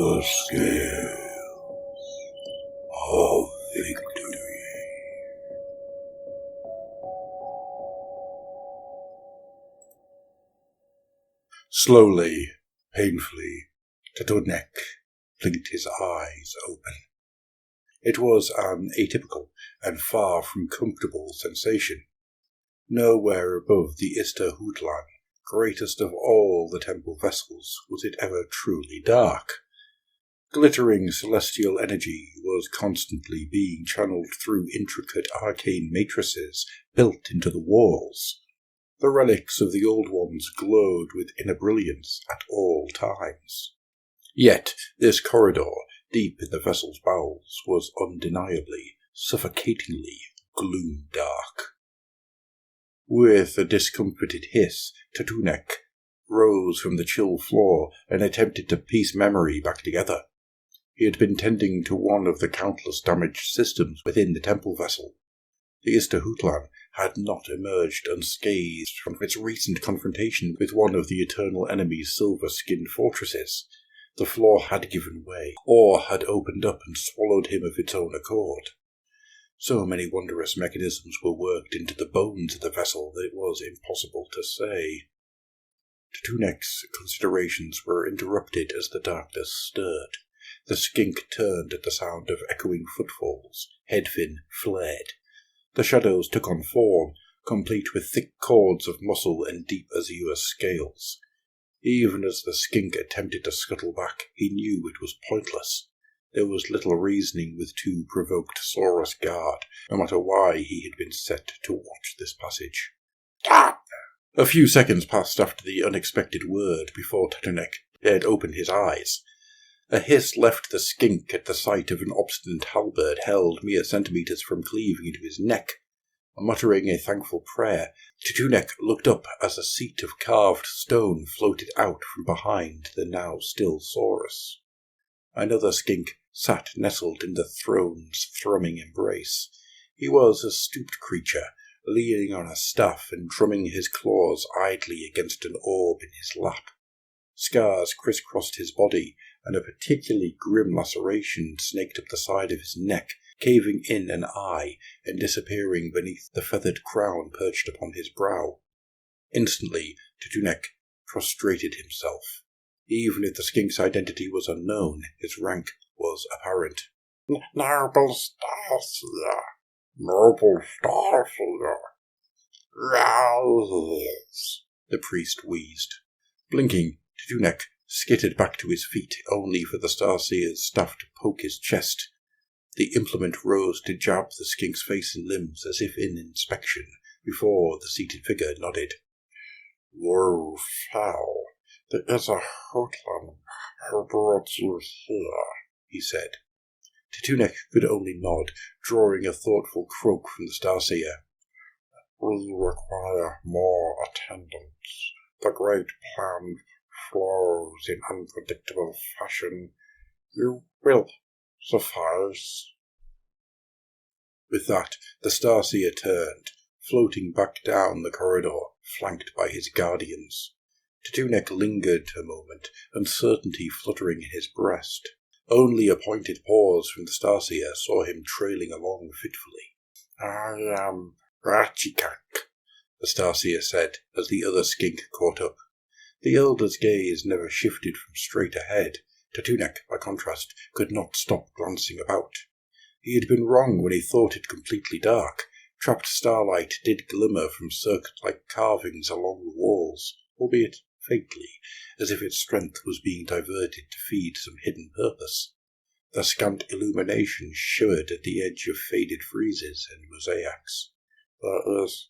The scale of victory. Slowly, painfully, Tatunek blinked his eyes open. It was an atypical and far from comfortable sensation. Nowhere above the Ista Hootlan, greatest of all the temple vessels, was it ever truly dark. Glittering celestial energy was constantly being channeled through intricate arcane matrices built into the walls. The relics of the Old Ones glowed with inner brilliance at all times. Yet this corridor, deep in the vessel's bowels, was undeniably, suffocatingly gloom-dark. With a discomfited hiss, Tatunek rose from the chill floor and attempted to piece memory back together. He had been tending to one of the countless damaged systems within the temple vessel. The Ista Hootlan had not emerged unscathed from its recent confrontation with one of the eternal enemy's silver-skinned fortresses. The floor had given way, or had opened up and swallowed him of its own accord. So many wondrous mechanisms were worked into the bones of the vessel that it was impossible to say. Tatunek's considerations were interrupted as the darkness stirred. The skink turned at the sound of echoing footfalls. Headfin fled. The shadows took on form, complete with thick cords of muscle and deep azure scales. Even as the skink attempted to scuttle back, he knew it was pointless. There was little reasoning with two provoked Saurus guard, no matter why he had been set to watch this passage. A few seconds passed after the unexpected word before Tatunek dared open his eyes. A hiss left the skink at the sight of an obstinate halberd held mere centimetres from cleaving into his neck. Muttering a thankful prayer, Tatunek looked up as a seat of carved stone floated out from behind the now still Saurus. Another skink sat nestled in the throne's thrumming embrace. He was a stooped creature, leaning on a staff and drumming his claws idly against an orb in his lap. Scars crisscrossed his body, and a particularly grim laceration snaked up the side of his neck, caving in an eye and disappearing beneath the feathered crown perched upon his brow. Instantly, Tatunek prostrated himself. Even if the skink's identity was unknown, his rank was apparent. Noble Starseer! Noble Starseer! Rise! The priest wheezed. Blinking, Tatunek skittered back to his feet, only for the Starseer's staff to poke his chest. The implement rose to jab the skink's face and limbs as if in inspection, before the seated figure nodded. You fell. There is a Hootlan who brought you here, he said. Tatunek could only nod, drawing a thoughtful croak from the Starseer. We require more attendants. The great plan flows in unpredictable fashion. You will suffice. With that, the Starseer turned, floating back down the corridor, flanked by his guardians. Tatunek lingered a moment, uncertainty fluttering in his breast. Only a pointed pause from the Starseer saw him trailing along fitfully. I am Rachikak, the Starseer said, as the other skink caught up. The elder's gaze never shifted from straight ahead. Tatunek, by contrast, could not stop glancing about. He had been wrong when he thought it completely dark. Trapped starlight did glimmer from circuit-like carvings along the walls, albeit faintly, as if its strength was being diverted to feed some hidden purpose. The scant illumination shivered at the edge of faded friezes and mosaics. There is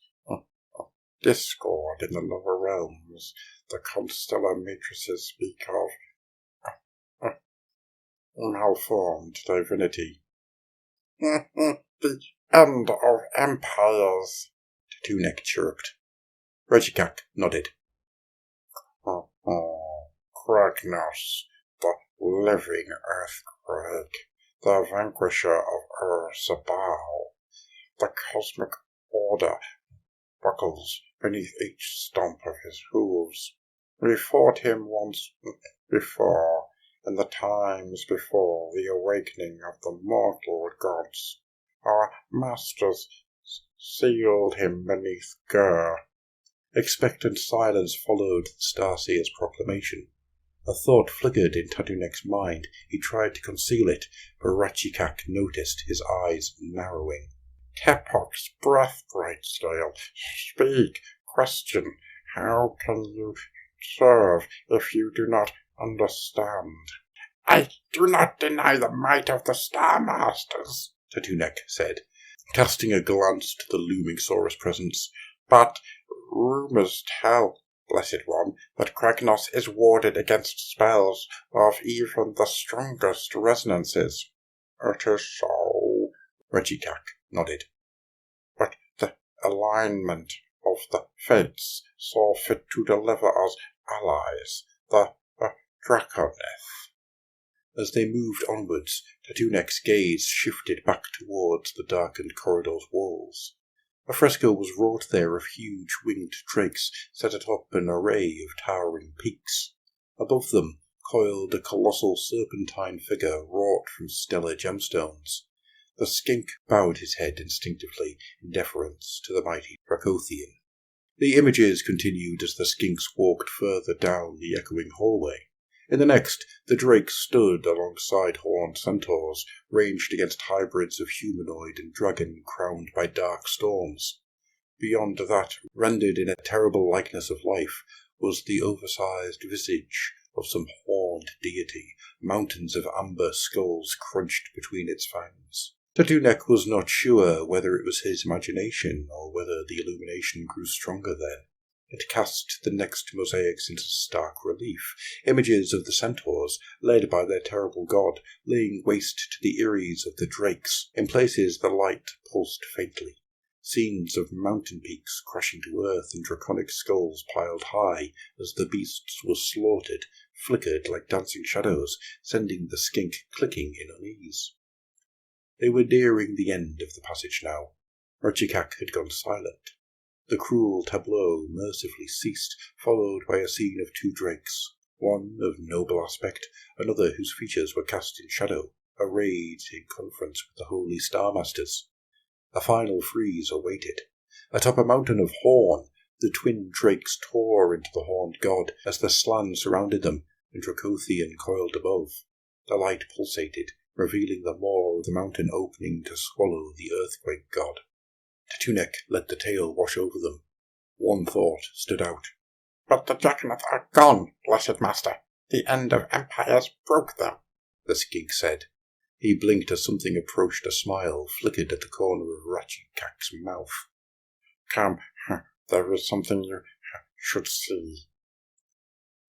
discord in the lower realms. The constellar matrices speak of malformed divinity. The end of empires, Tatunek chirped. Rachikak nodded. Kragnos, the living earthquake, the vanquisher of Ur-Sabal. The cosmic order buckles beneath each stomp of his hooves. We fought him once before. in the times before the awakening of the mortal gods, our masters sealed him beneath Gur. Expectant silence followed the Starseer's proclamation. A thought flickered in Tatooneck's mind. He tried to conceal it, but Ratchikak noticed, his eyes narrowing. Tepok's breath, Brightstale. Speak, question. How can you serve if you do not understand? I do not deny the might of the Star Masters, Tatooneck said, casting a glance to the looming Saurus presence. But rumors tell, Blessed One, that Kragnos is warded against spells of even the strongest resonances. It is so, Ratchikak nodded. But the alignment of the fates saw fit to deliver us allies, the Draconeth. As they moved onwards, Tatooneck's gaze shifted back towards the darkened corridor's walls. A fresco was wrought there of huge winged drakes set atop an array of towering peaks. Above them coiled a colossal serpentine figure wrought from stellar gemstones. The skink bowed his head instinctively in deference to the mighty Dracothian. The images continued as the skinks walked further down the echoing hallway. In the next, the drakes stood alongside horned centaurs, ranged against hybrids of humanoid and dragon crowned by dark storms. Beyond that, rendered in a terrible likeness of life, was the oversized visage of some horned deity, mountains of amber skulls crunched between its fangs. Tatooneck was not sure whether it was his imagination or whether the illumination grew stronger then. It cast the next mosaics into stark relief, images of the centaurs, led by their terrible god, laying waste to the eyries of the drakes. In places the light pulsed faintly. Scenes of mountain peaks crashing to earth and draconic skulls piled high as the beasts were slaughtered, flickered like dancing shadows, sending the skink clicking in unease. They were nearing the end of the passage now. Ratchikak had gone silent. The cruel tableau mercifully ceased, followed by a scene of two drakes, one of noble aspect, another whose features were cast in shadow, arrayed in conference with the holy Star Masters. A final freeze awaited. Atop a mountain of horn, the twin drakes tore into the horned god as the slan surrounded them and Dracothian coiled above. The light pulsated, revealing the maw of the mountain opening to swallow the earthquake god. Tatooneck let the tale wash over them. One thought stood out. But the Draconeth are gone, blessed master. The end of empires broke them, the skink said. He blinked as something approached. A smile flickered at the corner of Ratchikak's mouth. Come, there is something you should see.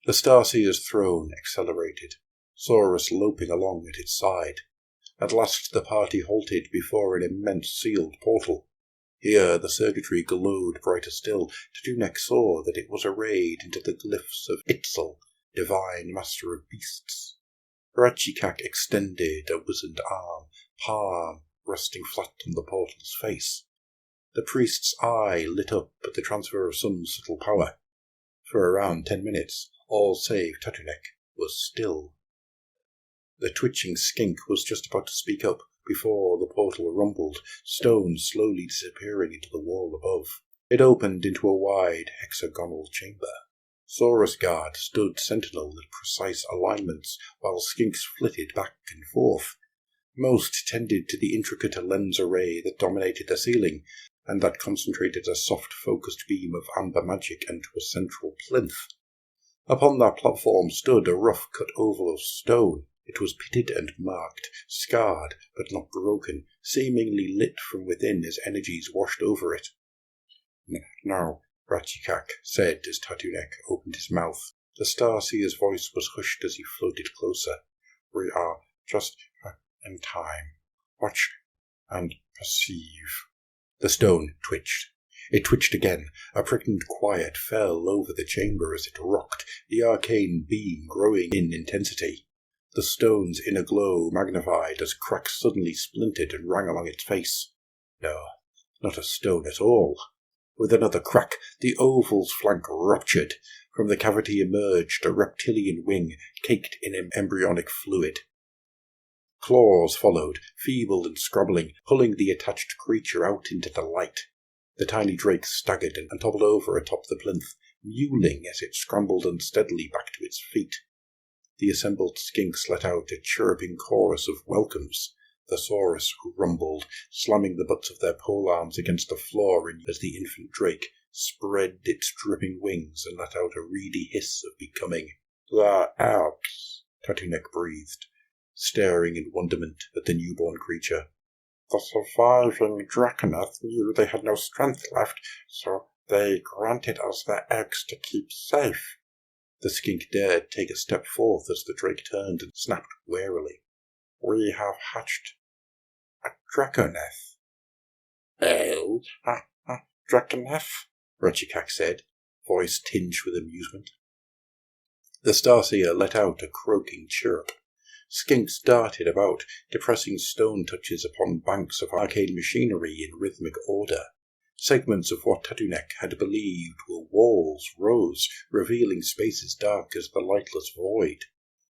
The Starseer's throne accelerated, Saurus loping along at its side. At last the party halted before an immense sealed portal. Here the circuitry glowed brighter still. Tatooneck saw that it was arrayed into the glyphs of Itzel, divine master of beasts. Ratchikak extended a wizened arm, palm resting flat on the portal's face. The priest's eye lit up at the transfer of some subtle power. For around 10 minutes, all save Tatooneck was still. The twitching skink was just about to speak up before the portal rumbled, stones slowly disappearing into the wall above. It opened into a wide hexagonal chamber. Saurus Guard stood sentinel at precise alignments, while skinks flitted back and forth. Most tended to the intricate lens array that dominated the ceiling, and that concentrated a soft focused beam of amber magic into a central plinth. Upon that platform stood a rough-cut oval of stone. It was pitted and marked, scarred but not broken, seemingly lit from within as energies washed over it. No, Ratchikak said as Tatooneck opened his mouth. The Starseer's voice was hushed as he floated closer. We are just in time. Watch and perceive. The stone twitched. It twitched again. A pregnant quiet fell over the chamber as it rocked, the arcane beam growing in intensity. The stone's inner glow magnified as cracks suddenly splintered and rang along its face. No, not a stone at all. With another crack, the oval's flank ruptured. From the cavity emerged a reptilian wing caked in embryonic fluid. Claws followed, feeble and scrabbling, pulling the attached creature out into the light. The tiny drake staggered and toppled over atop the plinth, mewling as it scrambled unsteadily back to its feet. The assembled skinks let out a chirruping chorus of welcomes. The saurus rumbled, slamming the butts of their polearms against the floor as the infant drake spread its dripping wings and let out a reedy hiss of becoming. "The elves," Tattooneck breathed, staring in wonderment at the newborn creature. "The surviving Draconeth knew they had no strength left, so they granted us their eggs to keep safe." The skink dared take a step forth as the drake turned and snapped warily. "We have hatched a Draconeth." "Oh? Draconeth?" Ratchikak said, voice tinged with amusement. The Starseer let out a croaking chirp. Skinks darted about, depressing stone touches upon banks of arcane machinery in rhythmic order. Segments of what Tattooneck had believed were walls rose, revealing spaces dark as the lightless void.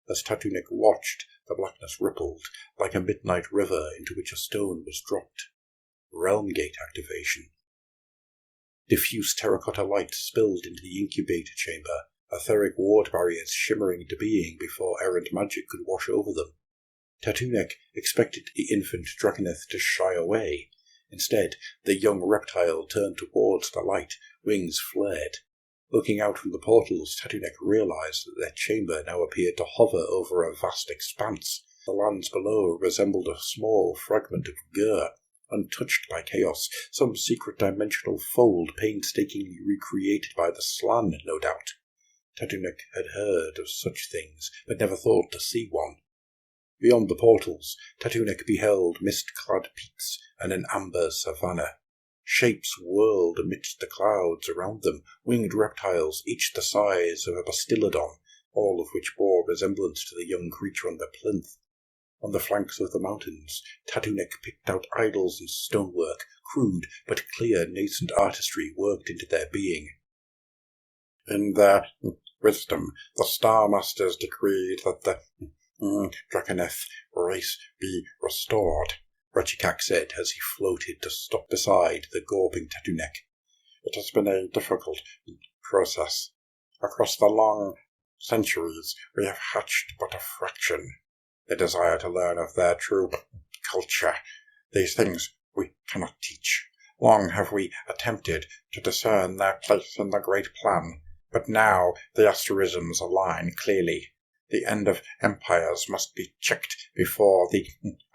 As Tattooneck watched, the blackness rippled, like a midnight river into which a stone was dropped. Realm Gate activation. Diffuse terracotta light spilled into the incubator chamber, etheric ward barriers shimmering into being before errant magic could wash over them. Tattooneck expected the infant Draconeth to shy away. Instead, the young reptile turned towards the light, wings flared. Looking out from the portals, Tattooneck realized that their chamber now appeared to hover over a vast expanse. The lands below resembled a small fragment of Gur, untouched by chaos, some secret dimensional fold painstakingly recreated by the Slann, no doubt. Tattooneck had heard of such things, but never thought to see one. Beyond the portals, Tattooneck beheld mist-clad peaks and an amber savanna. Shapes whirled amidst the clouds around them, winged reptiles, each the size of a bastillodon, all of which bore resemblance to the young creature on the plinth. On the flanks of the mountains, Tattooneck picked out idols and stonework, crude but clear nascent artistry worked into their being. "In their wisdom, the Star Masters decreed that the Draconeth race be restored," Ratchikak said as he floated to stop beside the gawping Tattooneck. "It has been a difficult process. Across the long centuries, we have hatched but a fraction. They desire to learn of their true culture. These things we cannot teach. Long have we attempted to discern their place in the great plan, but now the asterisms align clearly. The end of empires must be checked before the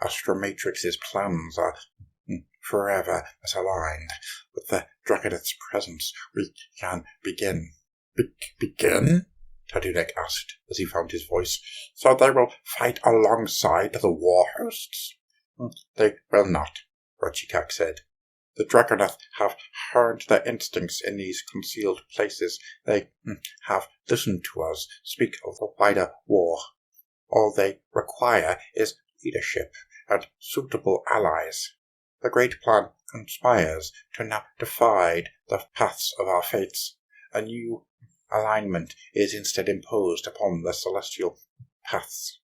Astromatrix's plans are forever misaligned. With the Draconeth's presence, we can begin." Begin? Tattooneck asked as he found his voice. "So they will fight alongside the war hosts?" "They will not," Ratchikak said. "The Draconeth have heard their instincts in these concealed places. They have listened to us speak of the wider war. All they require is leadership and suitable allies. The great plan conspires to now divide the paths of our fates. A new alignment is instead imposed upon the celestial paths."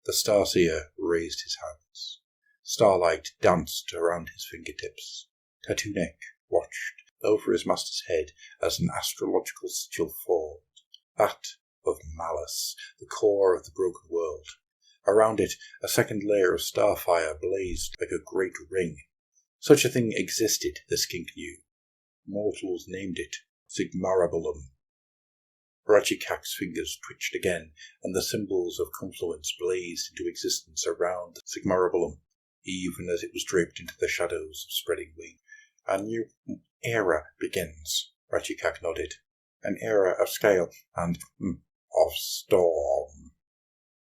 The Starseer raised his hands. Starlight danced around his fingertips. Tattooneck watched over his master's head as an astrological sigil formed, that of Malice, the core of the broken world. Around it, a second layer of starfire blazed like a great ring. Such a thing existed, the skink knew. Mortals named it Sigmarabulum. Ratchikak's fingers twitched again, and the symbols of confluence blazed into existence around the Sigmarabulum, even as it was draped into the shadows of spreading wing. "A new era begins," Ratchikak nodded. "An era of scale and of storm."